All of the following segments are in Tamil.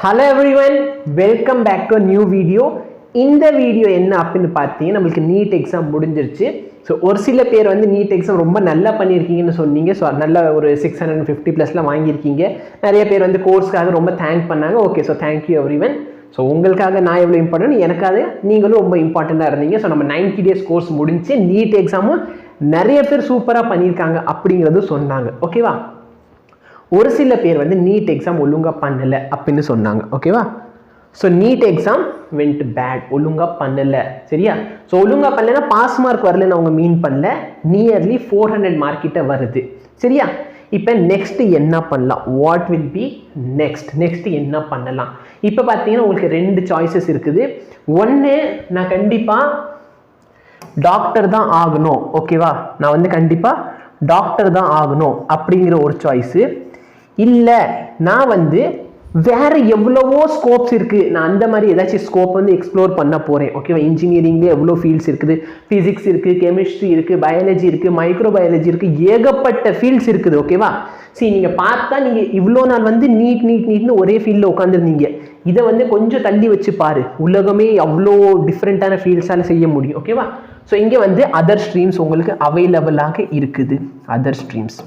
Hello everyone, welcome back to a new video. இந்த வீடியோ என்ன அப்படின்னு பார்த்தீங்கன்னா நம்மளுக்கு நீட் எக்ஸாம் முடிஞ்சிருச்சு. ஸோ ஒரு சில பேர் வந்து நீட் எக்ஸாம் ரொம்ப நல்லா பண்ணியிருக்கீங்கன்னு சொன்னீங்க. ஸோ நல்ல ஒரு 650+ வாங்கியிருக்கீங்க. நிறைய பேர் வந்து கோர்ஸ்க்காக ரொம்ப தேங்க் பண்ணாங்க. Okay, so thank you everyone. So உங்களுக்காக நான் எவ்வளோ இம்பார்ட்டன்ட், எனக்காக நீங்களும் ரொம்ப இம்பார்ட்டண்ட்டாக இருந்தீங்க. ஸோ நம்ம 90 days கோர்ஸ் முடிஞ்சு நீட் எக்ஸாமும் நிறைய பேர் சூப்பராக பண்ணியிருக்காங்க அப்படிங்கிறது சொன்னாங்க. ஓகேவா? ஒரு சில பேர் வந்து நீட் எக்ஸாம் ஒழுங்காக பண்ணலை அப்படின்னு சொன்னாங்க. ஓகேவா? So NEET exam went bad, ஒழுங்காக பண்ணலை. சரியா? ஸோ ஒழுங்காக பண்ணலைன்னா பாஸ் மார்க் வரலன்னு அவங்க மீன் பண்ணல, நியர்லி 400 மார்க் கிட்ட வருது. சரியா? இப்போ நெக்ஸ்ட் என்ன பண்ணலாம், வாட் வில் பி நெக்ஸ்ட் என்ன பண்ணலாம்? இப்போ பார்த்தீங்கன்னா உங்களுக்கு 2 சாய்ஸஸ் இருக்குது. ஒன்று, நான் கண்டிப்பாக டாக்டர் தான் ஆகணும். ஓகேவா? நான் வந்து கண்டிப்பாக டாக்டர் தான் ஆகணும் அப்படிங்கிற ஒரு சாய்ஸு. இல்லை, நான் வந்து வேறு எவ்வளவோ ஸ்கோப்ஸ் இருக்குது, நான் அந்த மாதிரி ஏதாச்சும் ஸ்கோப் வந்து எக்ஸ்ப்ளோர் பண்ண போகிறேன். ஓகேவா? இன்ஜினியரிங்லேயே எவ்வளோ ஃபீல்ட்ஸ் இருக்குது, ஃபிசிக்ஸ் இருக்குது, கெமிஸ்ட்ரி இருக்குது, பயாலஜி இருக்குது, மைக்ரோபயாலஜி இருக்குது, ஏகப்பட்ட ஃபீல்ட்ஸ் இருக்குது. ஓகேவா? சரி, நீங்கள் பார்த்தா நீங்கள் இவ்வளோ நாள் வந்து நீட்னு ஒரே ஃபீல்டில் உட்காந்துருந்தீங்க. இதை வந்து கொஞ்சம் தள்ளி வச்சு பாரு, உலகமே அவ்வளோ டிஃப்ரெண்ட்டான ஃபீல்ட்ஸால் செய்ய முடியும். ஓகேவா? ஸோ இங்கே வந்து அதர் ஸ்ட்ரீம்ஸ் உங்களுக்கு அவைலபிளாக இருக்குது. அதர் ஸ்ட்ரீம்ஸ்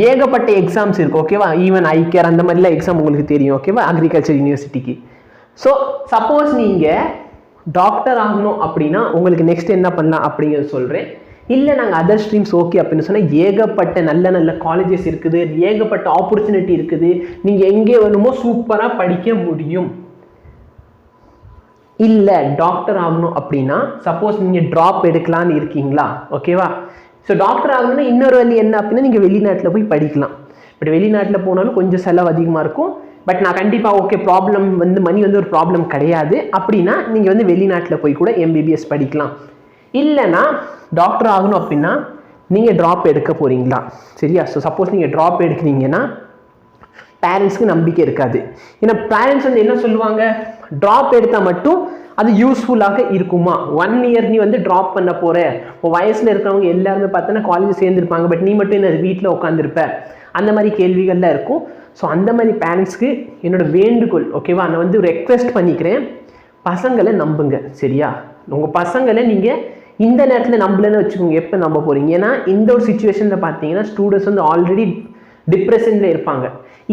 ஏகப்பட்ட எக்ஸாம்ஸ் இருக்குது. ஓகேவா? ஈவன் ஐகேர் அந்த மாதிரிலாம் எக்ஸாம் உங்களுக்கு தெரியும். ஓகேவா? அக்ரிகல்ச்சர் யூனிவர்சிட்டிக்கு. ஸோ சப்போஸ் நீங்கள் டாக்டர் ஆகணும் அப்படின்னா உங்களுக்கு நெக்ஸ்ட் என்ன பண்ணலாம் அப்படிங்கிறது சொல்கிறேன். இல்லை நாங்கள் அதர் ஸ்ட்ரீம்ஸ் ஓகே அப்படின்னு சொன்னால் ஏகப்பட்ட நல்ல காலேஜஸ் இருக்குது, ஏகப்பட்ட ஆப்பர்ச்சுனிட்டி இருக்குது, நீங்கள் எங்கே வேணுமோ சூப்பராக படிக்க முடியும். இல்லை டாக்டர் ஆகணும் அப்படின்னா சப்போஸ் நீங்கள் ட்ராப் எடுக்கலான்னு இருக்கீங்களா? ஓகேவா? ஸோ டாக்டர் ஆகணும்னா இன்னொரு வழி என்ன அப்படின்னா நீங்கள் வெளிநாட்டில் போய் படிக்கலாம். பட் வெளிநாட்டில் போனாலும் கொஞ்சம் செலவு அதிகமாக இருக்கும். பட் நான் கண்டிப்பாக ஓகே, ப்ராப்ளம் வந்து மணி வந்து ஒரு ப்ராப்ளம் கிடையாது அப்படின்னா நீங்கள் வந்து வெளிநாட்டில் போய் கூட எம்பிபிஎஸ் படிக்கலாம். இல்லைனா டாக்டர் ஆகணும் அப்படின்னா நீங்கள் ட்ராப் எடுக்க போகிறீங்களா? சரியா? ஸோ சப்போஸ் நீங்கள் ட்ராப் எடுக்கிறீங்கன்னா பேரண்ட்ஸ்க்கு நம்பிக்கை இருக்காது. ஏன்னா பேரண்ட்ஸ் வந்து என்ன சொல்லுவாங்க, ட்ராப் எடுத்தால் மட்டும் அது யூஸ்ஃபுல்லாக இருக்குமா? 1 year நீ வந்து ட்ராப் பண்ண போகிற, இப்போ வயசில் இருக்கிறவங்க எல்லாருமே பார்த்தோன்னா காலேஜ் சேர்ந்துருப்பாங்க, பட் நீ மட்டும் என்ன வீட்டில் உட்காந்துருப்ப, அந்த மாதிரி கேள்விகள்லாம் இருக்கும். ஸோ அந்த மாதிரி பேரண்ட்ஸ்க்கு என்னோடய வேண்டுகோள், ஓகேவா, நான் வந்து ரெக்வெஸ்ட் பண்ணிக்கிறேன், பசங்களை நம்புங்க. சரியா? உங்கள் பசங்களை நீங்கள் இந்த நேரத்தில் நம்பலன்னு வச்சுக்கோங்க, எப்போ நம்ப போகிறீங்க? ஏன்னா இந்த ஒரு சுச்சுவேஷனில் பார்த்தீங்கன்னா ஸ்டூடெண்ட்ஸ் வந்து ஆல்ரெடி டிப்ரெஷனில் இருப்பாங்க.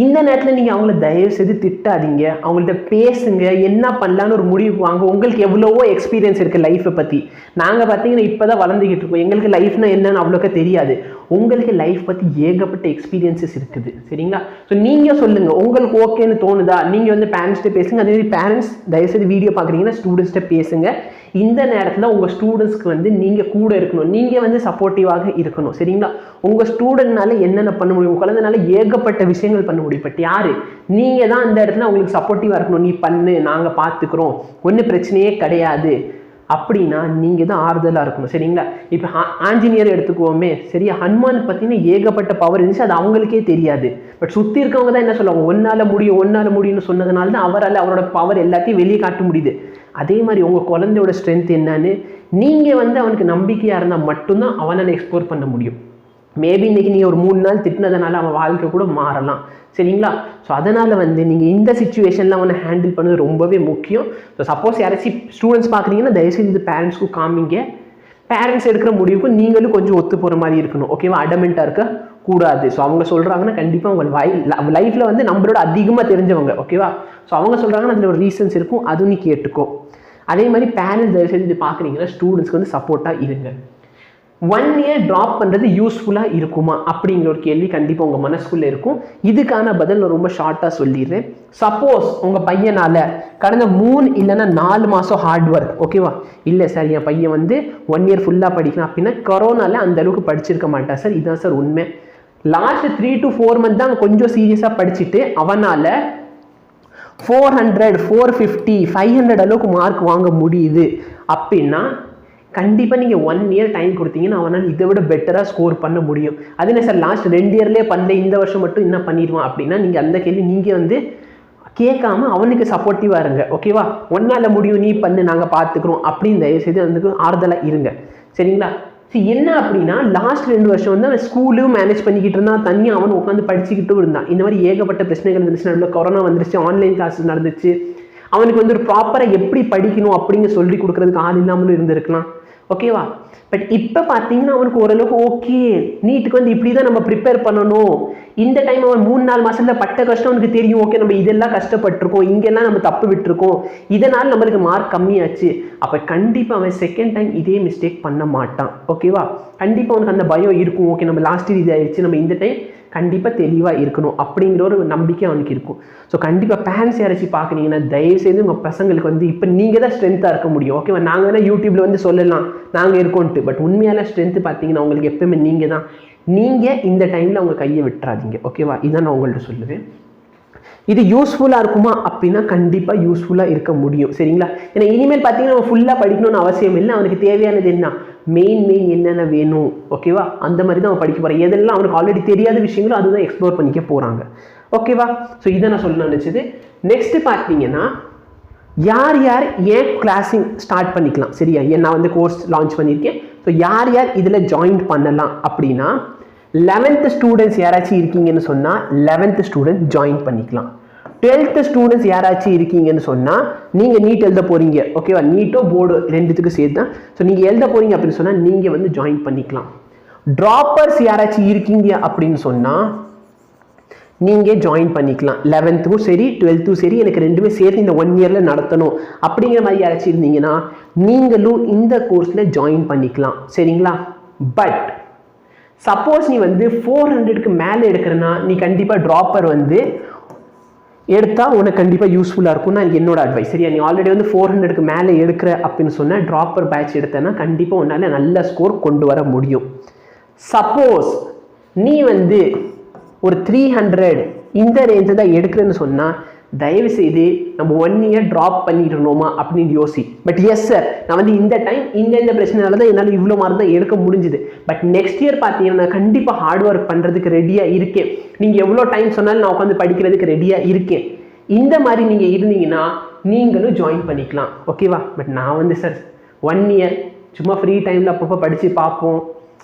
இந்த நேரத்தில் நீங்கள் அவங்கள தயவு செய்து திட்டாதீங்க, அவங்கள்ட்ட பேசுங்க, என்ன பண்ணலான்னு ஒரு முடிவு வாங்க. உங்களுக்கு எவ்வளவோ எக்ஸ்பீரியன்ஸ் இருக்குது லைஃப்பை பற்றி. நாங்கள் பார்த்தீங்கன்னா இப்போ தான் வளர்ந்துக்கிட்டு இருக்கோம், எங்களுக்கு லைஃப்னா என்னன்னு அவ்வளோக்கா தெரியாது. உங்களுக்கு லைஃப் பற்றி ஏகப்பட்ட எக்ஸ்பீரியன்ஸஸ் இருக்குது. சரிங்களா? ஸோ நீங்கள் சொல்லுங்கள், உங்களுக்கு ஓகேன்னு தோணுதா? நீங்கள் வந்து பேரண்ட்ஸ்கிட்ட பேசுங்க. அதே மாதிரி பேரண்ட்ஸ் தயவுசெய்து வீடியோ பார்க்குறீங்கன்னா ஸ்டூடெண்ட்ஸ்கிட்ட பேசுங்க. இந்த நேரத்தில் உங்கள் ஸ்டூடெண்ட்ஸ்க்கு வந்து நீங்கள் கூட இருக்கணும், நீங்கள் வந்து சப்போர்ட்டிவாக இருக்கணும். சரிங்களா? உங்கள் ஸ்டூடெண்ட்னால என்னென்ன பண்ண முடியும், உங்கள் குழந்தைனால ஏகப்பட்ட விஷயங்கள் பண்ண முடியும். பட் யார்? நீங்கள் தான் அந்த இடத்துல அவங்களுக்கு சப்போர்ட்டிவாக இருக்கணும். நீ பண்ணு, நாங்கள் பார்த்துக்குறோம், ஒன்றும் பிரச்சனையே கிடையாது அப்படின்னா நீங்கள் தான் ஆறுதலாக இருக்கணும். சரிங்களா? இப்போ ஆஞ்சநேயர் எடுத்துக்குவோமே. சரியா? ஹனுமானுக்கு பார்த்தீங்கன்னா ஏகப்பட்ட பவர் இருந்துச்சு, அது அவங்களுக்கே தெரியாது. பட் சுற்றி இருக்கவங்க தான் என்ன சொல்லுவாங்க, ஒன்றால் முடியும்னு சொன்னதுனால தான் அவரால் அவரோட பவர் எல்லாத்தையும் வெளியே காட்ட முடியுது. அதே மாதிரி உங்கள் குழந்தையோட ஸ்ட்ரென்த் என்னன்னு நீங்கள் வந்து அவனுக்கு நம்பிக்கையாக இருந்தால் மட்டும்தான் அவனால் எக்ஸ்ப்ளோர் பண்ண முடியும். மேபி இன்றைக்கி நீங்கள் ஒரு 3 நாள் திட்டினதுனால அவன் வாழ்க்கை கூட மாறலாம். சரிங்களா? ஸோ அதனால் வந்து நீங்கள் இந்த சுச்சுவேஷனில் அவனை ஹேண்டில் பண்ணது ரொம்பவே முக்கியம். ஸோ சப்போஸ் யாராச்சும் ஸ்டூடெண்ட்ஸ் பார்க்குறீங்கன்னா தயவுசெய்து இது பேரண்ட்ஸ்க்கும் காமிங்க. பேரண்ட்ஸ் எடுக்கிற முடிவுக்கும் நீங்களும் கொஞ்சம் ஒத்து போகிற மாதிரி இருக்கணும். ஓகேவா? அடமெண்ட்டாக இருக்க கூடாது. ஸோ அவங்க சொல்கிறாங்கன்னா கண்டிப்பாக உங்கள் லைஃப்பில் வந்து நம்மளோட அதிகமாக தெரிஞ்சவங்க. ஓகேவா? ஸோ அவங்க சொல்கிறாங்கன்னா அதில் ஒரு ரீசன்ஸ் இருக்கும், அதுவும் நீ கேட்டுக்கோ. அதே மாதிரி பேரண்ட்ஸ் தயவுசெய்து இது பார்க்குறீங்கன்னா ஸ்டூடெண்ட்ஸ்க்கு வந்து சப்போர்ட்டாக இருங்க. 1 year ட்ராப் பண்ணுறது யூஸ்ஃபுல்லாக இருக்குமா அப்படிங்கிற ஒரு கேள்வி கண்டிப்பாக உங்கள் மனசுக்குள்ளே இருக்கும். இதுக்கான பதில் நான் ரொம்ப ஷார்ட்டாக சொல்லிடுறேன். சப்போஸ் உங்கள் பையனால் கடந்த 3 இல்லைன்னா 4 மாதம் ஹார்ட் ஒர்க், ஓகேவா, இல்லை சார் என் பையன் வந்து 1 year ஃபுல்லாக படிக்கணும் அப்படின்னா கொரோனாவில் அந்த அளவுக்கு படிச்சிருக்க மாட்டான் சார், இதுதான் சார் உண்மை. லாஸ்ட் 3 to 4 months தான் கொஞ்சம் சீரியஸாக படிச்சுட்டு அவனால் 400, 450, 500 அளவுக்கு மார்க் வாங்க முடியுது அப்படின்னா கண்டிப்பாக நீங்கள் 1 year டைம் கொடுத்தீங்கன்னா அவனால் இதை விட பெட்டராக ஸ்கோர் பண்ண முடியும். அது என்ன சார் லாஸ்ட் 2 yearலேயே பண்ணல, இந்த வருஷம் மட்டும் என்ன பண்ணிடுவான் அப்படின்னா நீங்கள் அந்த கேள்வி நீங்கள் வந்து கேட்காம அவனுக்கு சப்போர்ட்டிவாக இருங்க. ஓகேவா? ஒன்றால் முடியும், நீ பண்ணு, நாங்கள் பார்த்துக்குறோம் அப்படின்னு தயவுசெய்து வந்து ஆறுதலாக இருங்க. சரிங்களா? என்ன அப்படின்னா லாஸ்ட் 2 வருஷம் வந்து அவன் ஸ்கூலும் மேனேஜ் பண்ணிக்கிட்டு இருந்தான், தனியாக அவன் உட்காந்து படிச்சுக்கிட்டும் இருந்தான். இந்த மாதிரி ஏகப்பட்ட பிரச்சனைகள் இருந்துச்சு, நடுவில் கொரோனா வந்துருச்சு, ஆன்லைன் கிளாஸஸ் நடந்துச்சு. அவனுக்கு வந்து ஒரு ப்ராப்பராக எப்படி படிக்கணும் அப்படிங்க சொல்லி கொடுக்குறதுக்கு ஆள் இல்லாமலும் இருந்திருக்கலாம். ஓகேவா? பட் இப்போ பார்த்தீங்கன்னா அவனுக்கு ஓரளவுக்கு ஓகே, நீட்டுக்கு வந்து இப்படி தான் நம்ம ப்ரிப்பேர் பண்ணணும். இந்த டைம் அவன் 3-4 மாதத்தில் பட்ட கஷ்டம் அவனுக்கு தெரியும். ஓகே, நம்ம இதெல்லாம் கஷ்டப்பட்டிருக்கோம், இங்கெல்லாம் நம்ம தப்பு விட்டுருக்கோம், இதனால் நம்மளுக்கு மார்க் கம்மியாச்சு. அப்போ கண்டிப்பாக அவன் செகண்ட் டைம் இதே மிஸ்டேக் பண்ண மாட்டான். ஓகேவா? கண்டிப்பாக அவனுக்கு அந்த பயம் இருக்கும். ஓகே, நம்ம லாஸ்ட் இயர் இதாகிடுச்சு, நம்ம இந்த டைம் கண்டிப்பாக தெளிவாக இருக்கணும் அப்படிங்கிற ஒரு நம்பிக்கை அவனுக்கு இருக்கும். ஸோ கண்டிப்பாக பேரண்ட்ஸ் யாராச்சும் பார்க்குறீங்கன்னா தயவுசெய்து உங்கள் பசங்களுக்கு வந்து இப்போ நீங்கள் தான் ஸ்ட்ரென்த்தாக இருக்க முடியும். ஓகேவா? நாங்கள் வேணால் யூடியூப்பில் வந்து சொல்லலாம் நாங்கள் இருக்கோன்ட்டு, பட் உண்மையான ஸ்ட்ரென்த்து பார்த்தீங்கன்னா உங்களுக்கு எப்பவுமே நீங்கள் தான். நீங்கள் இந்த டைமில் அவங்க கையை விட்டுறாதீங்க. ஓகேவா? இதான் நான் உங்கள்கிட்ட சொல்லுவேன். இது யூஸ்ஃபுல்லாக இருக்குமா அப்படின்னா கண்டிப்பாக யூஸ்ஃபுல்லாக இருக்க முடியும். சரிங்களா? ஏன்னா இனிமேல் பார்த்தீங்கன்னா நம்ம ஃபுல்லாக படிக்கணும்னு அவசியம் இல்லை. அவனுக்கு தேவையானது என்ன, மெயின் என்னென்ன வேணும், ஓகேவா? அந்த மாதிரி தான் அவன் படிக்க போகிறான். எதெல்லாம் அவனுக்கு ஆல்ரெடி தெரியாத விஷயங்களோ அதுதான் எக்ஸ்ப்ளோர் பண்ணிக்க போகிறாங்க. ஓகேவா? ஸோ இதை நான் சொல்ல நினச்சது. நெக்ஸ்ட் பார்த்தீங்கன்னா யார் யார் ஏன் கிளாஸிங் ஸ்டார்ட் பண்ணிக்கலாம். சரியா? நான் வந்து கோர்ஸ் லான்ச் பண்ணியிருக்கேன். ஸோ யார் யார் இதில் ஜாயின் பண்ணலாம் அப்படின்னா 11th ஸ்டூடெண்ட்ஸ் யாராச்சும் இருக்கீங்கன்னு சொன்னால் 11th ஸ்டூடெண்ட் ஜாயின் பண்ணிக்கலாம். 12th ஸ்டூடெண்ட்ஸ் யாராச்சும் இருக்கீங்கன்னு சொன்னால் நீங்கள் நீட் எழுத போகிறீங்க. ஓகேவா? நீட்டோ போர்டு ரெண்டுத்துக்கு சேர்த்து தான். ஸோ நீங்கள் எழுத போகிறீங்க அப்படின்னு சொன்னால் நீங்கள் வந்து ஜாயின் பண்ணிக்கலாம். ட்ராப்பர்ஸ் யாராச்சும் இருக்கீங்க அப்படின்னு சொன்னால் நீங்கள் ஜாயின் பண்ணிக்கலாம். 11th சரி 12th சரி, எனக்கு ரெண்டுமே சேர்த்து இந்த 1 இயரில் நடத்தணும் அப்படிங்கிற மாதிரி யாராச்சும் இருந்தீங்கன்னா நீங்களும் இந்த கோர்ஸில் ஜாயின் பண்ணிக்கலாம். சரிங்களா? பட் சப்போஸ் நீ வந்து 400க்கு மேலே எடுக்கிறனா நீ கண்டிப்பாக ட்ராப்பர் வந்து எடுத்தா உனக்கு கண்டிப்பாக யூஸ்ஃபுல்லாக இருக்கும் நான் என்னோட அட்வைஸ். சரியா? நீ ஆல்ரெடி வந்து 400க்கு மேலே எடுக்கிற அப்படின்னு சொன்னால் ட்ராப்பர் பேட்ச் எடுத்தேன்னா கண்டிப்பாக உன்னால் நல்ல ஸ்கோர் கொண்டு வர முடியும். சப்போஸ் நீ வந்து ஒரு 300 இந்த ரேஞ்சை தான் எடுக்கிறேன்னு சொன்னால் தயவு செய்து நம்ம 1 இயர் ட்ராப் பண்ணிடணுமா அப்படின்னு யோசி. பட் எஸ் சார், நான் வந்து இந்த டைம் இந்த பிரச்சனைனால தான் என்னால் இவ்வளோ மார்க் தான் எடுக்க முடிஞ்சுது. பட் நெக்ஸ்ட் இயர் பார்த்தீங்கன்னா கண்டிப்பாக ஹார்ட் ஒர்க் பண்ணுறதுக்கு ரெடியாக இருக்கேன். நீங்கள் எவ்வளோ டைம் சொன்னாலும் நான் உட்காந்து படிக்கிறதுக்கு ரெடியாக இருக்கேன். இந்த மாதிரி நீங்கள் இருந்தீங்கன்னா நீங்களும் ஜாயின் பண்ணிக்கலாம். ஓகேவா? பட் நான் வந்து சார் 1 இயர் சும்மா ஃப்ரீ டைமில் அப்பப்போ படித்து பார்ப்போம்,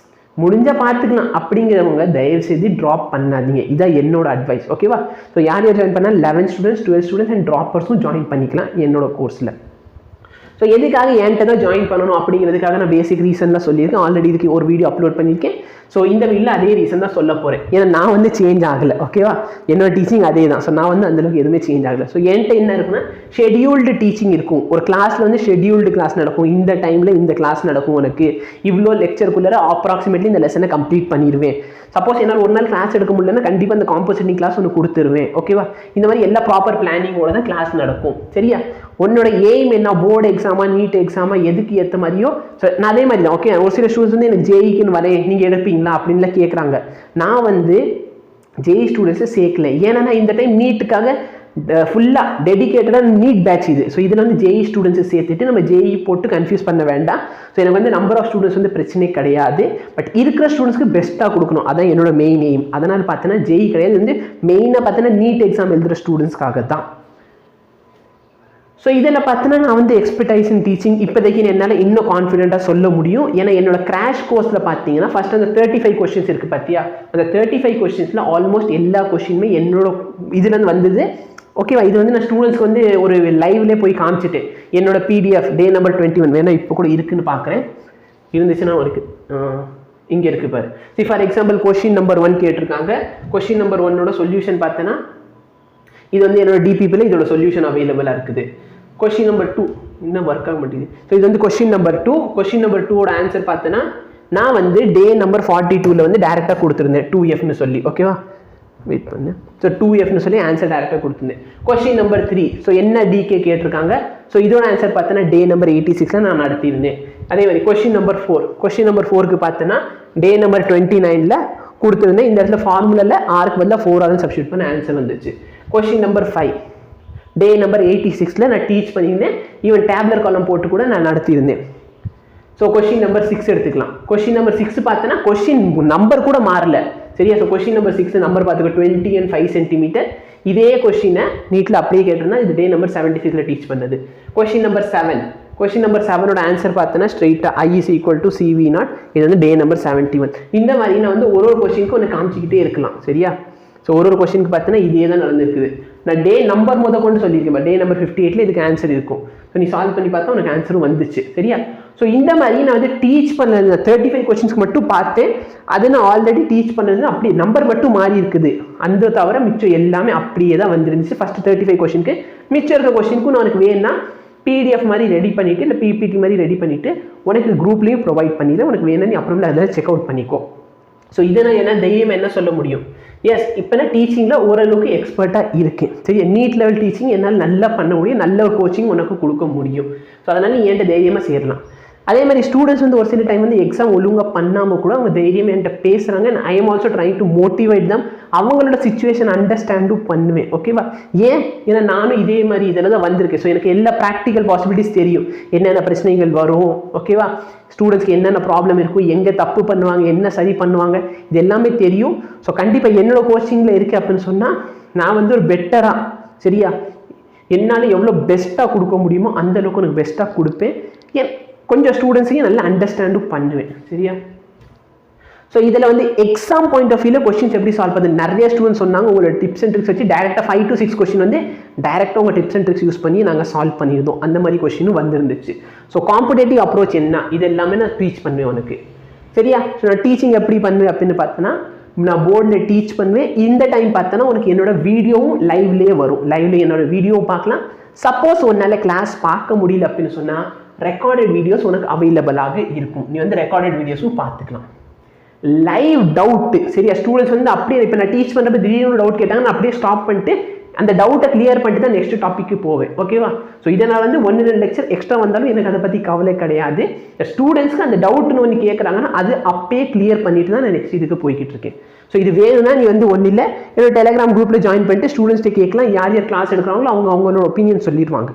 முடிஞ்சால் பார்த்துக்கலாம் அப்படிங்கிறவங்க தயவு செய்து ட்ராப் பண்ணாதீங்க. இதான் என்னோட அட்வைஸ். ஓகேவா? ஸோ யார் ஜாயின் பண்ணால் 11 ஸ்டூடெண்ட்ஸ் 12 ஸ்டூடெண்ட்ஸ் அண்ட் ட்ராப்பர்ஸும் ஜாயின் பண்ணிக்கலாம் என்னோட கோர்ஸில். ஸோ எதுக்காக என்கிட்ட தான் ஜாயின் பண்ணணும் அப்படிங்கிறதுக்காக நான் பேசிக் ரீசன் தான் சொல்லியிருக்கேன். ஆல்ரெடி இதுக்கு ஒரு வீடியோ அப்லோட் பண்ணியிருக்கேன். ஸோ இந்த வீடியோவில் அதே ரீசன் தான் சொல்ல போகிறேன். ஏன்னா நான் வந்து சேஞ்ச் ஆகலை. ஓகேவா? என்னோட டீச்சிங் அதே தான். ஸோ நான் வந்து அந்தளவுக்கு எதுவுமே சேஞ்ச் ஆகலை. ஸோ என்கிட்ட என்ன இருக்குன்னா ஷெடியூல்டு டீச்சிங் இருக்கும். ஒரு கிளாஸில் வந்து ஷெடியூல்டு கிளாஸ் நடக்கும். இந்த டைமில் இந்த கிளாஸ் நடக்கும். உனக்கு இவ்வளோ லெக்சருக்குள்ளே அப்ராக்சிமேட்லி இந்த லெசனை கம்ப்ளீட் பண்ணிடுவேன். சப்போஸ் என்னால் ஒரு நாள் கிளாஸ் எடுக்க முடியலன்னா கண்டிப்பாக அந்த காம்போசிட்டிங் கிளாஸ் ஒன்று கொடுத்துருவேன். ஓகேவா? இந்த மாதிரி எல்லா ப்ராப்பர் பிளானிங்கோட தான் கிளாஸ் நடக்கும். சரியா? உன்னோட எய்ம் என்ன, போர்டு எக்ஸாமா நீட் எக்ஸாமா எதுக்கு ஏற்ற மாதிரியோ நான் அதே மாதிரி தான். ஓகே, ஒரு சில ஸ்டூடெண்ட்ஸ் வந்து எனக்கு ஜேஇக்குன்னு வரேன் நீங்கள் எடுப்பீங்களா அப்படின்லாம் கேட்குறாங்க. நான் வந்து ஜேஇ ஸ்டூடெண்ட்ஸை சேர்க்கல. ஏன்னா இந்த டைம் நீட்டுக்காக ஃபுல்லாக டெடிக்கேட்டடாக நீட் பேட்ச் இது. ஸோ இதில் வந்து ஜேஇ ஸ்டூடெண்ட்ஸை சேர்த்துட்டு நம்ம ஜேஇ போட்டு கன்ஃபியூஸ் பண்ண வேண்டாம். ஸோ எனக்கு வந்து நம்பர் ஆஃப் ஸ்டூடெண்ட்ஸ் வந்து பிரச்சனை கிடையாது. பட் இருக்கிற ஸ்டூடெண்ட்ஸ்க்கு பெஸ்ட்டாக கொடுக்கணும், அதான் என்னோட மெயின் எய்ம். அதனால் பார்த்தோன்னா ஜேஇ கிடையாது, வந்து மெயினாக பார்த்தோன்னா நீட் எக்ஸாம் எழுதுகிற ஸ்டூடெண்ட்ஸ்க்காக தான். ஸோ இதில் பார்த்தோன்னா நான் வந்து எக்ஸ்பர்டைஸ் இன் டீச்சிங் இப்போதைக்கு என்னால் இன்னும் கான்ஃபிடென்ட்டாக சொல்ல முடியும். ஏன்னா என்னோட கிராஷ் கோர்ஸில் பார்த்தீங்கன்னா ஃபஸ்ட் அந்த 35 கொஸ்டின்ஸ் இருக்குது பார்த்தியா, அந்த 35 கொஸ்டின்ஸில் ஆல்மோஸ்ட் எல்லா கொஸ்டினுமே என்னோட இதுலேருந்து வந்தது. ஓகேவா? இது வந்து நான் ஸ்டூடெண்ட்ஸ்க்கு வந்து ஒரு லைவ்லேயே போய் காமிச்சிட்டு என்னோட PDF டே நம்பர் 21 வேணால் இப்போ கூட இருக்குன்னு பார்க்குறேன். இருந்துச்சுன்னா இருக்குது, இங்கே இருக்குது பாரு. C for example question number 1 கேட்டிருக்காங்க. கொஸ்டின் நம்பர் 1ஓட சொல்யூஷன் பார்த்தேன்னா இது வந்து என்னோட DPPயில் இதோட சொல்யூஷன் அவைலபிளாக இருக்குது. கொஸ்டின் நம்பர் 2 இன்னும் ஒர்க் ஆக மாட்டேங்குது. ஸோ இது வந்து கொஸ்டின் நம்பர் 2. கொஸ்டின் நம்பர் 2ஓட ஆன்சர் பார்த்தேன்னா நான் வந்து டே நம்பர் 42ல் வந்து டேரெக்டாக கொடுத்துருந்தேன் 2Fன்னு சொல்லி. ஓகேவா? வெயிட் பண்ணு. ஸோ 2Fன்னு சொல்லி ஆன்சர் டேரெக்டாக கொடுத்துருந்தேன். கொஸ்டின் நம்பர் 3, ஸோ என்ன DK கேட்டிருக்காங்க. ஸோ இதோட ஆன்சர் பார்த்தோன்னா டே நம்பர் 86ல் நான் நடத்தியிருந்தேன். அதே மாதிரி கொஸ்டின் நம்பர் 4, கொஸ்டின் நம்பர் 4க்கு பார்த்தோன்னா டே நம்பர் 29ல் கொடுத்துருந்தேன். இந்த இடத்துல ஃபார்முலாவில் ஆருக்கு பதிலாக 4 சப்ஸ்டியூட் பண்ண ஆன்சர் வந்துச்சு. கொஸ்டின் நம்பர் 5 டே நம்பர் 86ல் நான் டீச் பண்ணியிருந்தேன். ஈவன் டேப்லர் காலம் போட்டு கூட நான் நடத்தியிருந்தேன். ஸோ கொஸ்டின் நம்பர் 6 எடுத்துக்கலாம். கொஸ்டின் நம்பர் 6 பார்த்தோன்னா கொஸ்டின் நம்பர் கூட மாறல. சரியா? ஸோ கொஸ்டின் நம்பர் 6 நம்பர் பார்த்துக்கோ 20 and 5 cm. இதே கொஸ்டினை நீட்டில் அப்படியே கேட்டிருந்தா இது டே நம்பர் 76ல் டீச் பண்ணது. கொஸ்டின் நம்பர் 7, கொஸ்டின் நம்பர் 7ஓட ஆன்சர் பார்த்தோன்னா ஸ்ட்ரெயிட்டாக I is equal to CV0. இது வந்து டே நம்பர் 71. இந்த மாதிரி நான் வந்து ஒரு கொஸ்டினுக்கு ஒன்று காமிச்சிக்கிட்டே இருக்கலாம். சரியா? ஸோ ஒரு கொஸ்டினுக்கு பார்த்தீங்கன்னா இதே தான் நடந்துருக்குது. நான் டே நம்பர் கொண்டு சொல்லியிருக்கேன். டே நம்பர் 58ல இதுக்கு ஆன்சர் இருக்கும். ஸோ நீ சால்வ் பண்ணி பார்த்தா உனக்கு ஆன்சரும் வந்துச்சு. சரியா? ஸோ இந்த மாதிரி நான் வந்து டீச் பண்ணது 35 கொஸ்டின்ஸ்க்கு மட்டும் பார்த்து அது நான் ஆல்ரெடி டீச் பண்ணது அப்படி நம்பர் மட்டும் மாறி இருக்குது. அந்த தவிர மிச்சம் எல்லாமே அப்படியே தான் வந்துருந்துச்சு. ஃபர்ஸ்ட் 35 கொஸ்டினுக்கு. மிச்சம் இருக்க கொஸ்டினுக்கும் நான் உனக்கு வேணும்னா PDF மாதிரி ரெடி பண்ணிவிட்டு இல்லை PPT மாதிரி ரெடி பண்ணிவிட்டு உனக்கு குரூப்லேயும் ப்ரொவைட் பண்ணிடுறேன். உனக்கு வேணும்னு நீ அப்புறமேல அதில் செக் அவுட் பண்ணிக்கோ. ஸோ இதை நான் என்ன தைரியம் என்ன சொல்ல முடியும்? எஸ், இப்போ நான் டீச்சிங்கில் ஓரளவுக்கு எக்ஸ்பர்ட்டாக இருக்கேன். சரி, நீட் லெவல் டீச்சிங் என்னால் நல்லா பண்ண முடியும். நல்ல ஒரு கோச்சிங் உனக்கு கொடுக்க முடியும். ஸோ அதனால் நீ என்கிட்ட தைரியமாக சேரலாம். அதே மாதிரி ஸ்டூடெண்ட்ஸ் வந்து ஒரு சில டைம் வந்து எக்ஸாம் ஒழுங்காக பண்ணாமல் கூட அவங்க தைரியமாக என்கிட்ட பேசுகிறாங்க. I am also trying to motivate them. அவங்களோட சிச்சுவேஷன் அண்டர்ஸ்டாண்டும் பண்ணுவேன். ஓகேவா? ஏன்னா நானும் இதே மாதிரி இதில் தான் வந்திருக்கேன். ஸோ எனக்கு எல்லா ப்ராக்டிக்கல் பாசிபிலிட்டிஸ் தெரியும். என்னென்ன பிரச்சனைகள் வரும், ஓகேவா, ஸ்டூடெண்ட்ஸ்க்கு என்னென்ன ப்ராப்ளம் இருக்கும், எங்கே தப்பு பண்ணுவாங்க, என்ன சரி பண்ணுவாங்க, இது எல்லாமே தெரியும். ஸோ கண்டிப்பாக என்னோட கோச்சிங்கில் இருக்குது அப்படின்னு சொன்னால் நான் வந்து ஒரு பெட்டராக, சரியா, என்னால் எவ்வளோ பெஸ்ட்டாக கொடுக்க முடியுமோ அந்தளவுக்கு எனக்கு பெஸ்ட்டாக கொடுப்பேன். கொஞ்சம் ஸ்டூடெண்ட்ஸையும் நல்லா அண்டர்ஸ்டாண்டும் பண்ணுவேன். சரியா? ஸோ இதில் வந்து எக்ஸாம் பாயிண்ட் ஆஃப் வியூவில் கொஸ்டின்ஸ் எப்படி சால்வ் பண்ணுறது நிறைய ஸ்டூடெண்ட்ஸ் சொன்னாங்க. உங்களோட டிப்ஸ் அண்ட் ட்ரிக்ஸ் வச்சு டேரெக்டாக 5 to 6 கொஸ்டின் வந்து டேரெக்டாக உங்கள் டிப்ஸ் அண்ட் ட்ரிக்ஸ் யூஸ் பண்ணி நாங்கள் சால்வ் பண்ணியிருந்தோம். அந்த மாதிரி கொஸ்டினும் வந்துருந்துச்சு. ஸோ காம்படேட்டிவ் அப்ரோச் என்ன, இது எல்லாமே நான் டீச் பண்ணுவேன் உனக்கு. சரியா? ஸோ நான் டீச்சிங் எப்படி பண்ணுவேன் அப்படின்னு பார்த்தோன்னா நான் போர்டில் டீச் பண்ணுவேன். இந்த டைம் பார்த்தோன்னா உனக்கு என்னோட வீடியோவும் லைவ்லேயே வரும். லைவ்ல என்னோட வீடியோவும் பார்க்கலாம். சப்போஸ் உன்னால் கிளாஸ் பார்க்க முடியல அப்படின்னு சொன்னால் ரெக்கார்டட் வீடியோஸ் உனக்கு அவைலபிளாக இருக்கும். நீ வந்து ரெக்கார்டட் வீடியோஸும் பார்த்துக்கலாம். லைவ் டவுட்டு, சரியா, ஸ்டூடெண்ட்ஸ் வந்து அப்படியே இப்போ நான் டீச் பண்ணுறப்ப திடீர்னு டவுட் கேட்டாங்க, நான் அப்படியே ஸ்டாப் பண்ணிட்டு அந்த டவுட்டை கிளியர் பண்ணிட்டு தான் நெக்ஸ்ட் டாபிக்கு போவேன். ஓகேவா? ஸோ இதை நான் வந்து 1-2 லெக்சர் எக்ஸ்ட்ரா வந்தாலும் எனக்கு அதை பற்றி கவலை கிடையாது. ஸ்டூடெண்ட்ஸ்க்கு அந்த டவுட்னு ஒன்று கேட்குறாங்கன்னா அது அப்பயே கிளியர் பண்ணிட்டு தான் நான் நெக்ஸ்ட் இதுக்கு போய்கிட்டு இருக்கேன். ஸோ இது வேணும்னா நீ வந்து ஒன்றும் இல்லை, என்னோட டெலிகிராம் குரூப்பில் ஜாயின் பண்ணிட்டு ஸ்டூடெண்ட்ஸ்ட்டு கேட்கலாம். யார் யார் கிளாஸ் எடுக்கிறாங்களோ அவங்களோட ஒப்பீனியன் சொல்லிடுவாங்க.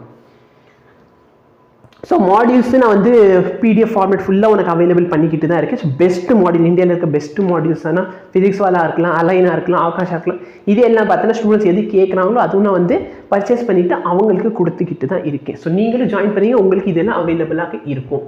ஸோ மாடியூல்ஸ் நான் வந்து PDF ஃபார்மேட் ஃபுல்லாக உனக்கு அவைலபிள் பண்ணிக்கிட்டு தான் இருக்குது. ஸோ பெஸ்ட் மாடியூல், இந்தியாவில் இருக்க பெஸ்ட் மாடியூல்ஸ் ஆனால் ஃபிசிக்ஸ் வாலாக இருக்கலாம், அலைனாக இருக்கலாம், ஆகாஷாக இருக்கலாம். இது எல்லாம் பார்த்தோன்னா ஸ்டூடெண்ட்ஸ் எது கேட்குறாங்களோ அதுவும் நான் வந்து பர்ச்சேஸ் பண்ணிவிட்டு அவங்களுக்கு கொடுத்துக்கிட்டு தான் இருக்கேன். ஸோ நீங்களும் ஜாயின் பண்ணி உங்களுக்கு இதெல்லாம் அவைலபிளாக இருக்கும்.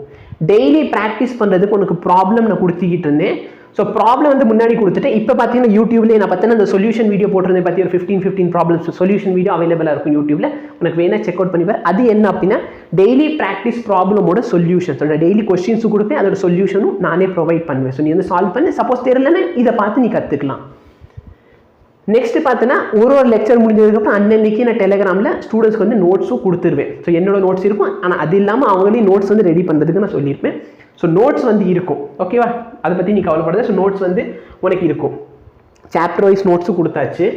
டெய்லி ப்ராக்டிஸ் பண்ணுறதுக்கு உனக்கு ப்ராப்ளம் நான் கொடுத்துக்கிட்டு இருந்தேன். ஸோ ப்ராப்ளம் வந்து முன்னாடி கொடுத்துட்டு இப்போ பார்த்தீங்கன்னா யூடியூப்லேயே நான் பார்த்தீங்கன்னா அந்த சொல்யூஷன் வீடியோ போட்டிருந்தேன். பற்றி ஒரு 15 ப்ராப்ளம்ஸ் சொல்யூஷன் வீடியோ அவைலபிளாக இருக்கும் யூடியூப்ல. உனக்கு வேணா செக் அவுட் பண்ணிப்பார். அது என்ன அப்படின்னா டெய்லி ப்ராக்டிஸ் ப்ராப்ளமோட சொல்யூஷன்ஸ், டெய்லி கொஸ்டின்ஸும் கொடுப்பேன், அதோட சொல்யூஷனும் நானே ப்ரொவைட் பண்ணுவேன். ஸோ நீ வந்து சால்வ் பண்ணி சப்போஸ் தெரியலன்னா இதை பார்த்து நீ கற்றுக்கலாம். நெக்ஸ்ட் பார்த்தீங்கன்னா ஒரு லெக்சர் முடிஞ்சதுக்கப்புறம் அன்னன்னைக்கு நான் டெலிகிராமில் ஸ்டூடெண்ட்ஸ்க்கு வந்து நோட்ஸும் கொடுத்துருவேன். ஸோ என்னோட நோட்ஸ் இருக்கும், ஆனால் அது இல்லாமல் அவங்களையும் நோட்ஸ் வந்து ரெடி பண்ணுறதுக்கு நான் சொல்லியிருப்பேன். ஸோ நோட்ஸ் வந்து இருக்கும். ஓகேவா? அதை பற்றி நீ கவலைப்படாத. ஸோ நோட்ஸ் வந்து உனக்கு இருக்கும். சாப்டர் வைஸ் நோட்ஸும் கொடுத்தாச்சு.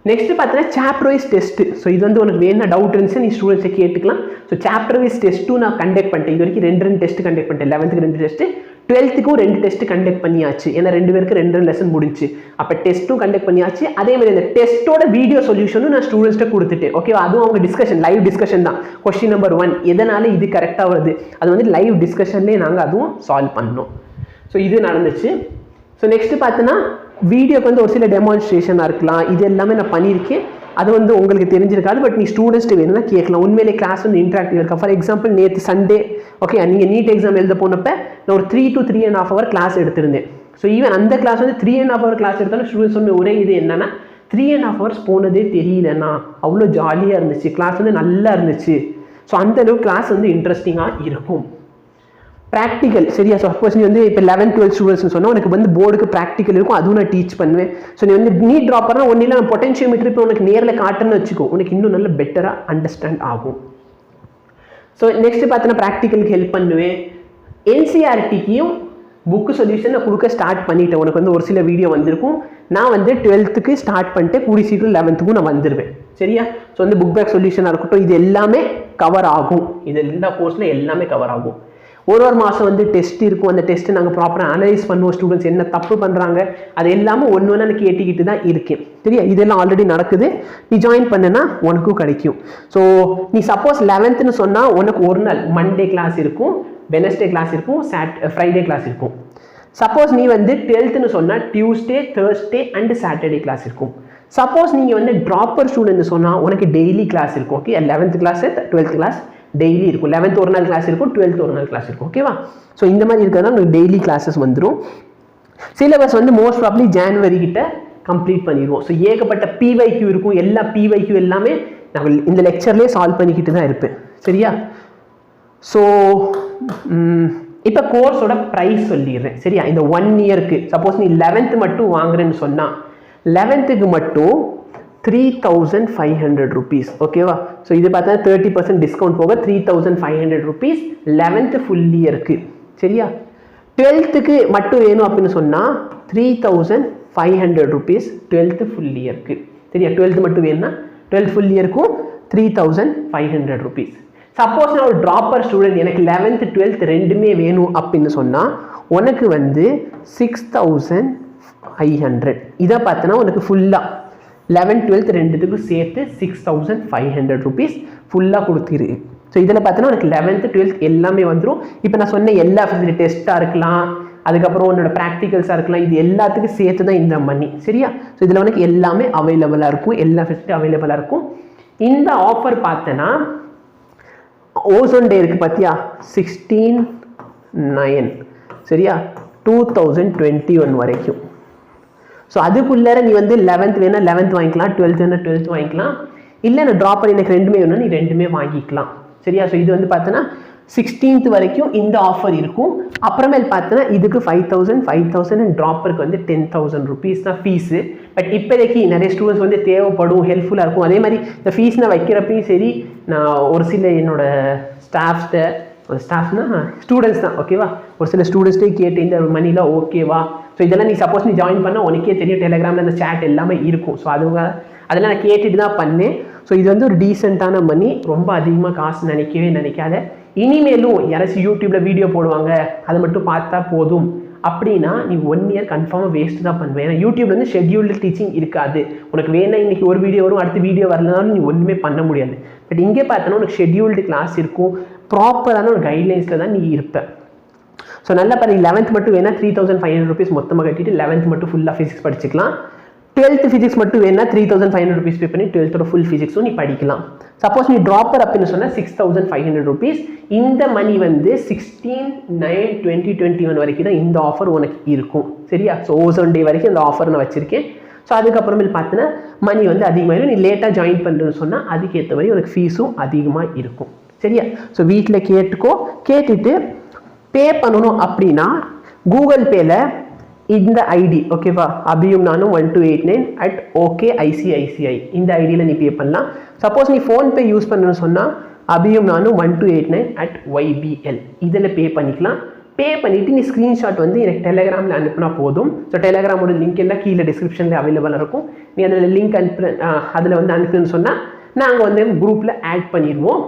நெக்ஸ்ட் பார்த்தீங்கன்னா சாப்டர் வைஸ் டெஸ்ட்டு. ஸோ இது வந்து உனக்கு வேணா டவுட் இருந்துச்சு நீ ஸ்டூடெண்ட்ஸை கேட்டுக்கலாம். ஸோ சாப்டர் வைஸ் டெஸ்ட்டும் நான் கண்டக்ட் பண்ணிட்டேன். இது வரைக்கும் 2 டெஸ்ட் கண்டக்ட் பண்ணிட்டேன். 11th 2 test, 12th 2 test conduct பண்ணியாச்சு. ஏன்னா 2 பேருக்கு 2 லெசன் முடிஞ்சு. அப்போ டெஸ்ட்டும் கண்டக்ட் பண்ணியாச்சு. அதே மாதிரி இந்த டெஸ்ட்டோட வீடியோ சொல்யூஷனும் நான் ஸ்டூடெண்ட்ஸ்ட்டை கொடுத்துட்டேன். ஓகேவா? அதுவும் அவங்க டிஸ்கஷன், லைவ் டிஸ்கஷன் தான். கொஸ்டின் நம்பர் 1 எதனால இது கரெக்டாக வருது, அது வந்து லைவ் டிஸ்கஷன்லேயே நாங்கள் அதுவும் சால்வ் பண்ணோம். ஸோ இது நடந்துச்சு. ஸோ நெக்ஸ்ட் பார்த்தீங்கன்னா வீடியோக்கு வந்து ஒரு சில டெமான்ஸ்ட்ரேஷனாக இருக்கலாம். இது எல்லாமே நான் பண்ணியிருக்கேன். அது வந்து உங்களுக்கு தெரிஞ்சிருக்காது. பட் நீ ஸ்டூடெண்ட்ஸ்ட்டு வேணும்னா கேட்கலாம். உண்மையிலே கிளாஸ் வந்து இன்ட்ராக்டிவ் இருக்கா. ஃபார் எக்ஸாம்பிள் நேற்று சண்டே, ஓகே, நீங்கள் நீட் எக்ஸாம் எழுத போனப்போ நான் ஒரு 3 to 3.5 hour கிளாஸ் எடுத்திருந்தேன். ஸோ ஈவன் அந்த கிளாஸ் வந்து 3.5 hour கிளாஸ் எடுத்தாலும் ஸ்டூடெண்ட்ஸ் சொன்ன ஒரே இது என்னன்னா 3.5 hours போனதே தெரியலண்ணா, அவ்வளோ ஜாலியாக இருந்துச்சு, கிளாஸ் வந்து நல்லா இருந்துச்சு. ஸோ அந்தளவுக்கு கிளாஸ் வந்து இன்ட்ரெஸ்டிங்காக இருக்கும். ப்ராக்டிக்கல், சரியா? சப்போஸ் நீ வந்து இப்போ 11th 12th ஸ்டூடெண்ட்ஸ்னு சொன்னால் உனக்கு வந்து போர்டுக்கு ப்ராக்டிக்கல் இருக்கும், அதுவும் நான் டீச் பண்ணுவேன். ஸோ நீ வந்து நீட் ட்ராப்பர்னா ஒன்றில் நான் பொட்டன்ஷியோமீட்டர் இப்போ உனக்கு நேரில் காட்டுன்னு வச்சுக்கோ, உனக்கு இன்னும் நல்ல பெட்டராக அண்டர்ஸ்டாண்ட் ஆகும். ஸோ நெக்ஸ்ட் பார்த்தீங்கன்னா ப்ராக்டிக்கலுக்கு ஹெல்ப் பண்ணுவேன். NCERTக்கும் புக்கு சொல்யூஷன் நான் கொடுக்க ஸ்டார்ட் பண்ணிட்டேன். உனக்கு வந்து ஒரு சில வீடியோ வந்திருக்கும். நான் வந்து 12th ஸ்டார்ட் பண்ணிட்டு கூடி சீக்கிரம் 11th நான் வந்துடுவேன். சரியா? ஸோ வந்து புக் பேக் சொல்யூஷனாக இருக்கட்டும், இது எல்லாமே கவர் ஆகும். இது எல்லா கோர்ஸில் எல்லாமே கவர் ஆகும். ஒரு மாதம் வந்து டெஸ்ட் இருக்கும். அந்த டெஸ்ட்டு நாங்கள் ப்ராப்பராக அனலைஸ் பண்ணுவோம். ஸ்டூடெண்ட்ஸ் என்ன தப்பு பண்ணுறாங்க அது எல்லாமே ஒன்று நான் கேட்டுக்கிட்டு தான் இருக்கேன். சரியா? இதெல்லாம் ஆல்ரெடி நடக்குது. நீ ஜாயின் பண்ணுனா உனக்கும் கிடைக்கும். ஸோ நீ சப்போஸ் 11th சொன்னால் உனக்கு ஒரு நாள் மண்டே கிளாஸ் இருக்கும், வெனஸ்டே கிளாஸ் இருக்கும், ஃப்ரைடே கிளாஸ் இருக்கும். சப்போஸ் நீ வந்து 12th சொன்னால் Tuesday, Thursday and Saturday class இருக்கும். சப்போஸ் நீங்கள் வந்து ட்ராப்பர் ஸ்டூடெண்ட் சொன்னால் உனக்கு டெய்லி கிளாஸ் இருக்கும். Okay, 11th class 12th class daily இருக்கும். 11th ஒரு நாள் கிளாஸ் இருக்கும், 12th ஒரு நாள் கிளாஸ் இருக்கும். ஓகேவா? ஸோ இந்த மாதிரி இருக்கிறதா உங்களுக்கு டெய்லி கிளாஸஸ் வந்துடும். சிலபஸ் வந்து மோஸ்ட் ப்ராப்ளி ஜான்வரி கிட்ட கம்ப்ளீட் பண்ணிடுவோம். ஸோ ஏகப்பட்ட PYQ இருக்கும். எல்லா PYQ எல்லாமே நான் இந்த லெக்சர்லேயே சால்வ் பண்ணிக்கிட்டு தான் இருப்பேன். சரியா? ஸோ இப்போ கோர்ஸோட ப்ரைஸ் சொல்லிடுறேன். சரியா? இந்த 1 இயருக்கு சப்போஸ் நீ 11th மட்டும் வாங்குறேன்னு சொன்னால் 11th மட்டும் 3,500 rupees. ஓகேவா? ஸோ இது பார்த்தா 30% டிஸ்கவுண்ட் போக 3,500 rupees 11th ஃபுல் இயருக்கு. சரியா? 12th மட்டும் வேணும் அப்படின்னு சொன்னால் 3,500 rupees 12th ஃபுல் இயருக்கு. சரியா? 12th மட்டும் வேணும்னா 12th ஃபுல் இயருக்கும் 3,500 rupees. சப்போஸ் நான் ஒரு ட்ராப்பர் ஸ்டூடெண்ட், எனக்கு 11th 12th ரெண்டுமே வேணும் அப்படின்னு சொன்னால் உனக்கு வந்து 6,500. இதை பார்த்தோன்னா உனக்கு ஃபுல்லாக 11th 12th ரெண்டுத்துக்கும் சேர்த்து 6,500 rupees ஃபுல்லாக கொடுத்துரு. ஸோ இதில் பார்த்தோன்னா உனக்கு 11th 12th எல்லாமே வந்துடும். இப்போ நான் சொன்ன எல்லா ஃபெசிலிட்டி, டெஸ்ட்டாக இருக்கலாம், அதுக்கப்புறம் உன்னோட ப்ராக்டிகல்ஸாக இருக்கலாம், இது எல்லாத்துக்கும் சேர்த்து தான் இந்த மணி. சரியா? ஸோ இதில் உனக்கு எல்லாமே அவைலபிளாக இருக்கும், எல்லா ஃபெசிலிட்டி அவைலபிளாக இருக்கும். இந்த ஆஃபர் பார்த்தேன்னா ஓசோன் டே இருக்குது பார்த்தியா, 16/9. சரியா? 2021 வரைக்கும். ஸோ அதுக்குள்ளே நீ வந்து 11th வேணால் 11th வாங்கிக்கலாம், 12th வேணால் 12th வாங்கிக்கலாம், இல்லை நான் ட்ராப்பர் எனக்கு ரெண்டுமே வேணும்னா நீ ரெண்டுமே வாங்கிக்கலாம். சரியா? ஸோ இது வந்து பார்த்தோன்னா 16th வரைக்கும் இந்த ஆஃபர் இருக்கும். அப்புறமேல் பார்த்தோன்னா இதுக்கு 5,000 அண்ட் ட்ராப்பருக்கு வந்து 10,000 rupees தான் ஃபீஸு. பட் இப்போதைக்கு நிறைய ஸ்டூடெண்ட்ஸ் வந்து தேவைப்படும், ஹெல்ப்ஃபுல்லாக இருக்கும். அதே மாதிரி இந்த ஃபீஸ் நான் வைக்கிறப்பையும் சரி, நான் ஒரு சில என்னோட ஸ்டாஃப்னா ஸ்டூடெண்ட்ஸ் தான். ஓகேவா? ஒரு சில ஸ்டூடெண்ட்ஸ்டே கேட்டு இந்த மணிலாம் ஓகேவா? ஸோ இதெல்லாம் நீ சப்போஸ் நீ ஜாயின் பண்ணால் உனக்கே தெரியும், டெலிகிராமில் அந்த சேட் எல்லாமே இருக்கும். ஸோ அதெல்லாம் நான் கேட்டுட்டு தான் பண்ணேன். ஸோ இது வந்து ஒரு டீசெண்டான மணி, ரொம்ப அதிகமாக காசு நினைக்காத. இனிமேலும் யாராச்சும் யூடியூப்பில் வீடியோ போடுவாங்க, அதை மட்டும் பார்த்தா போதும் அப்படின்னா நீ 1 இயர் கன்ஃபார்மாக வேஸ்ட் தான் பண்ணுவேன். ஏன்னா யூடியூப்ல வந்து ஷெட்யூல்டு டீச்சிங் இருக்காது. உனக்கு வேணா இன்னைக்கு ஒரு வீடியோ வரும், அடுத்த வீடியோ வரலனாலும் நீ ஒன்றுமே பண்ண முடியாது. பட் இங்கே பார்த்தோன்னா உனக்கு ஷெட்யூல்டு கிளாஸ் இருக்கும், ப்ராப்பரான ஒரு கைட்லைன்ஸில் தான் நீ இருப்ப. ஸோ நல்லா பாரு, 11th மட்டும் வேணா 3,500 rupees மொத்தமாக கட்டிட்டு 11th மட்டும் ஃபுல்லாக ஃபிசிக்ஸ் படிச்சுக்கலாம். 12th ஃபிசிக்ஸ் மட்டும் வேணா 3,500 rupees பே பண்ணி 12th ஃபுல் ஃபிசிக்ஸும் நீ படிக்கலாம். சப்போஸ் நீ ட்ராப்பர் அப்படின்னு சொன்னால் 6,500 rupees. இந்த மணி வந்து 16/9/2021 வரைக்கும் தான் இந்த ஆஃபர் உனக்கு இருக்கும். சரியா? ஸோ ஓசோன் டே வரைக்கும் இந்த ஆஃபர் நான் வச்சிருக்கேன். ஸோ அதுக்கப்புறமேல் பார்த்தீங்கன்னா மணி வந்து அதிகமாகிடும். நீ லேட்டாக ஜாயின் பண்ணுறேன்னு சொன்னால் அதுக்கேற்ற மாதிரி உனக்கு ஃபீஸும் அதிகமாக இருக்கும். சரியா? ஸோ வீட்டில் கேட்டுட்டு பே பண்ணணும் அப்படின்னா கூகுள் பேல இந்த ஐடி, ஓகேவா, அபியும் நானும் 1289@OKICICI இந்த ஐடியில் நீ பே பண்ணலாம். சப்போஸ் நீ ஃபோன்பே யூஸ் பண்ணணும்னு சொன்னால் அபியும் நானும் 1289@YBL இதில் பே பண்ணிக்கலாம். பே பண்ணிவிட்டு நீ ஸ்க்ரீன்ஷாட் வந்து எனக்கு டெலிகிராமில் அனுப்புனா போதும். ஸோ டெலிகிராமோட லிங்க் எல்லாம் கீழே டிஸ்கிரிப்ஷனில் அவைலபிளாக இருக்கும். நீ அதில் லிங்க் அதில் வந்து அனுப்புன்னு சொன்னால் நாங்கள் வந்து குரூப்பில் ஆட் பண்ணிடுவோம்.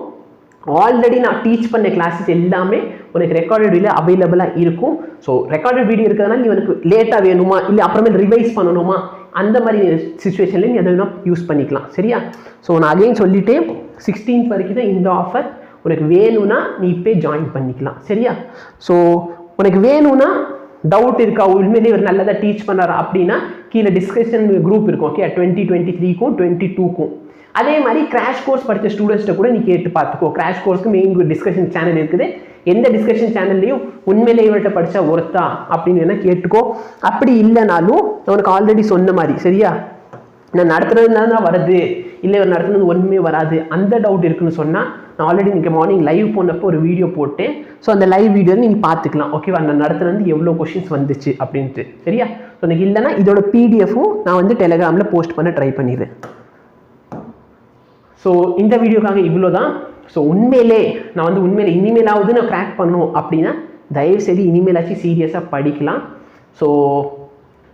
ஆல்ரெடி நான் டீச் பண்ண கிளாஸஸ் எல்லாமே உனக்கு ரெக்கார்டட் வீடியோ அவைலபிளாக இருக்கும். ஸோ ரெக்கார்டட் வீடியோ இருக்கிறதுனால நீ உனக்கு லேட்டாக வேணுமா, இல்லை அப்புறமேல் ரிவைஸ் பண்ணணுமா, அந்த மாதிரி சுச்சுவேஷனில் நீ அதை யூஸ் பண்ணிக்கலாம். சரியா? ஸோ நான் அகைன் சொல்லிட்டேன், 16th வரைக்கும் தான் இந்த ஆஃபர். உனக்கு வேணும்னா நீ இப்போ ஜாயின் பண்ணிக்கலாம். சரியா? ஸோ உனக்கு வேணும்னா டவுட் இருக்கா, உண்மையிலேயே ஒரு நல்லதாக டீச் பண்ணுறாரா அப்படின்னா கீழே டிஸ்கஷன் குரூப் இருக்கும். ஓகே, 2023க்கும் 22க்கும் அதே மாதிரி கிராஷ் கோர்ஸ் படித்த ஸ்டூடெண்ட்ஸ்ட்டை கூட நீ கேட்டு பார்த்துக்கோ. கிராஷ் கோர்ஸ்க்கு மெயின் டிஸ்கஷன் சேனல் இருக்குது. எந்த டிஸ்கஷன் சேனல்லையும் உண்மையிலே இவர்கிட்ட படித்தா ஒருத்தா அப்படின்னு வேணால் கேட்டுக்கோ. அப்படி இல்லைனாலும் உனக்கு ஆல்ரெடி சொன்ன மாதிரி, சரியா, நான் நடத்துறதுனால தான் வருது, இல்லை இவர் நடத்துனது ஒன்றுமே வராது, அந்த டவுட் இருக்குன்னு சொன்னால் நான் ஆல்ரெடி இன்றைக்கி மார்னிங் லைவ் போனப்போ ஒரு வீடியோ போட்டேன். ஸோ அந்த லைவ் வீடியோ நீங்கள் பார்த்துக்கலாம். ஓகேவா? நான் நடத்துனது எவ்வளோ கொஷின்ஸ் வந்துச்சு அப்படின்ட்டு. சரியா? ஸோ எனக்கு இல்லைனா இதோட பிடிஎஃப்பும் நான் வந்து டெலிகிராமில் போஸ்ட் பண்ண ட்ரை பண்ணிடுறேன். ஸோ இந்த வீடியோக்காக இவ்வளோ தான். ஸோ உண்மையிலே இனிமேலாவது நான் கிராக் பண்ணணும் அப்படின்னா தயவுசெய்து இனிமேலாச்சும் சீரியஸாக படிக்கலாம். ஸோ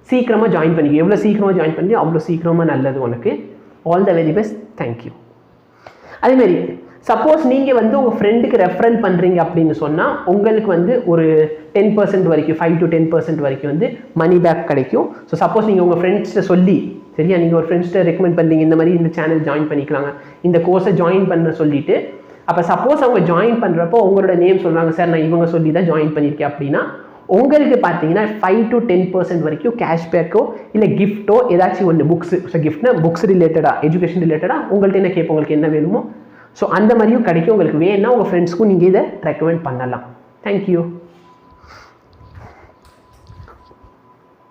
சீக்கிரமாக ஜாயின் பண்ணிக்க, எவ்வளோ சீக்கிரமாக ஜாயின் பண்ணி அவ்வளோ சீக்கிரமாக நல்லது உனக்கு. All the very best. Thank you. அதேமாரி சப்போஸ் நீங்கள் வந்து உங்கள் ஃப்ரெண்டுக்கு ரெஃபரல் பண்ணுறீங்க அப்படின்னு சொன்னால் உங்களுக்கு வந்து ஒரு 10% வரைக்கும், 5 to 10% வரைக்கும் வந்து மணி பேக் கிடைக்கும். ஸோ சப்போஸ் நீங்கள் உங்கள் ஃப்ரெண்ட்ஸ்கிட்ட சொல்லி, சரியா, நீங்கள் ஒரு ஃப்ரெண்ட்ஸ்கிட்ட ரெக்கமெண்ட் பண்ணுறீங்க, இந்த மாதிரி இந்த சேனல் ஜாயின் பண்ணிக்கலாங்க, இந்த கோர்ஸை ஜாயின் பண்ண சொல்லிவிட்டு, அப்போ சப்போஸ் அவங்க ஜாயின் பண்ணுறப்போ உங்களோட நேம் சொல்கிறாங்க, சார் நான் இவங்க சொல்லி தான் ஜாயின் பண்ணியிருக்கேன் அப்படின்னா உங்களுக்கு பார்த்தீங்கன்னா 5 to 10% வரைக்கும் கேஷ்பேக்கோ இல்லை கிஃப்ட்டோ ஏதாச்சும் ஒன்று, புக்ஸு, ஸோ கிஃப்ட்னா புக்ஸ் ரிலேட்டடாக, எஜுகேஷன் ரிலேட்டடாக உங்கள்கிட்ட என்ன கேட்போம், உங்களுக்கு என்ன வேணுமோ ஸோ அந்த மாதிரியும் கிடைக்கும். உங்களுக்கு வேணும்னா உங்கள் ஃப்ரெண்ட்ஸ்க்கும் நீங்கள் இதை ரெக்கமெண்ட் பண்ணலாம். தேங்க்யூ.